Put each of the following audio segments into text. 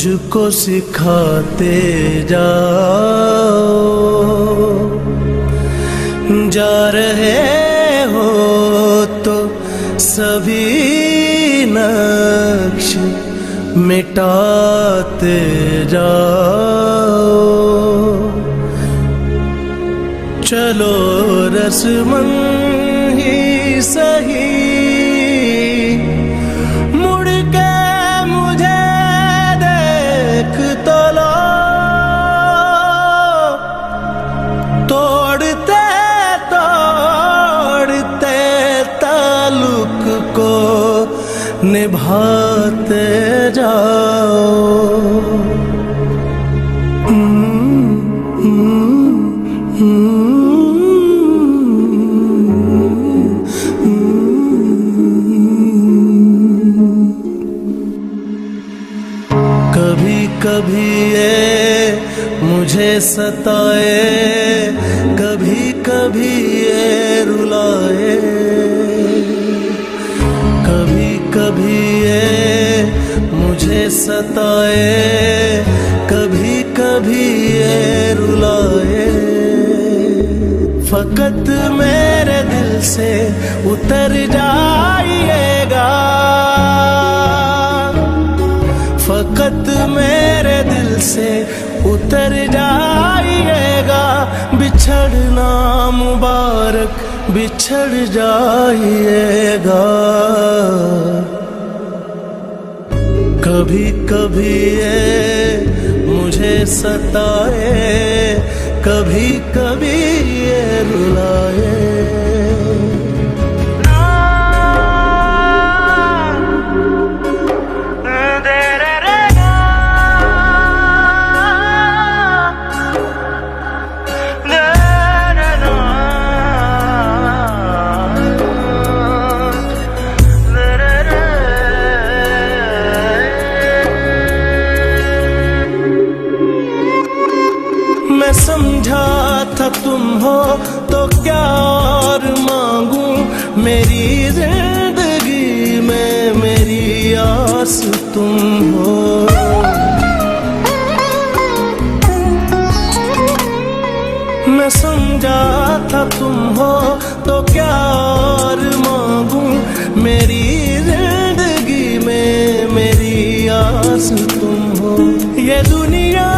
मुझको सिखाते जाओ। जा रहे हो तो सभी नक्श मिटाते जाओ। चलो रस्मन ही सही मुड़ के मुझे देख तो लो। तोड़ते तोड़ते ताल्लुक को निभाते जाओ। कभी कभी ये मुझे सताए, कभी कभी ये रुलाए। कभी कभी ये मुझे सताए, कभी कभी ये रुलाए। फकत मेरे दिल से उतर जाइएगा, फकत मेरे दिल से उतर जाइएगा। बिछड़ना मुबारक बिछड़ जाइएगा। कभी कभी ये मुझे सताए, कभी कभी ये रुलाए। मैं समझा था तुम हो तो क्या और मांगू, मेरी जिंदगी में मेरी आस तुम हो। मैं समझा था तुम हो तो क्या और मांगू, मेरी जिंदगी में मेरी आस तुम हो। ये दुनिया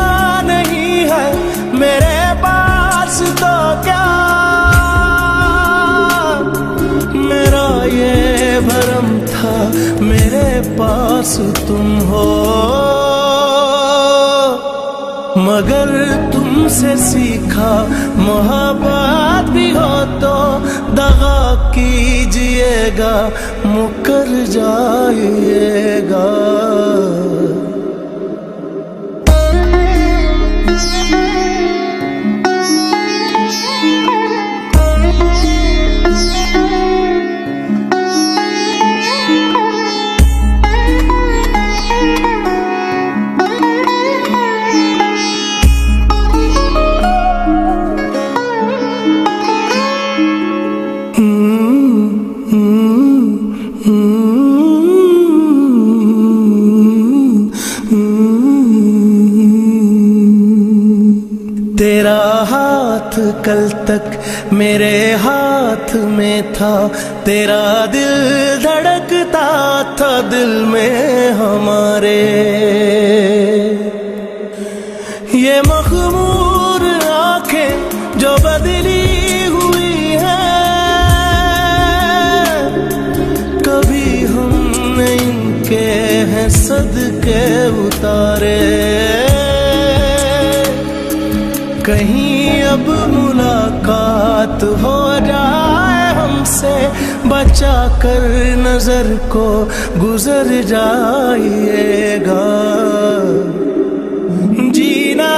नहीं है मेरे पास तो क्या, मेरा ये भरम था मेरे पास तुम हो। मगर तुमसे सीखा मोहब्बत भी हो तो दगा कीजिएगा, मुकर जाइएगा। तेरा हाथ कल तक मेरे हाथ में था, तेरा दिल धड़कता था दिल में हमारे। ये मखमूर आंखें जो बदली हुई हैं, कभी हमने इनके हैं सदके उतारे। कहीं अब मुलाकात हो जाए हमसे, बचा कर नजर को गुजर जाइएगा। जीना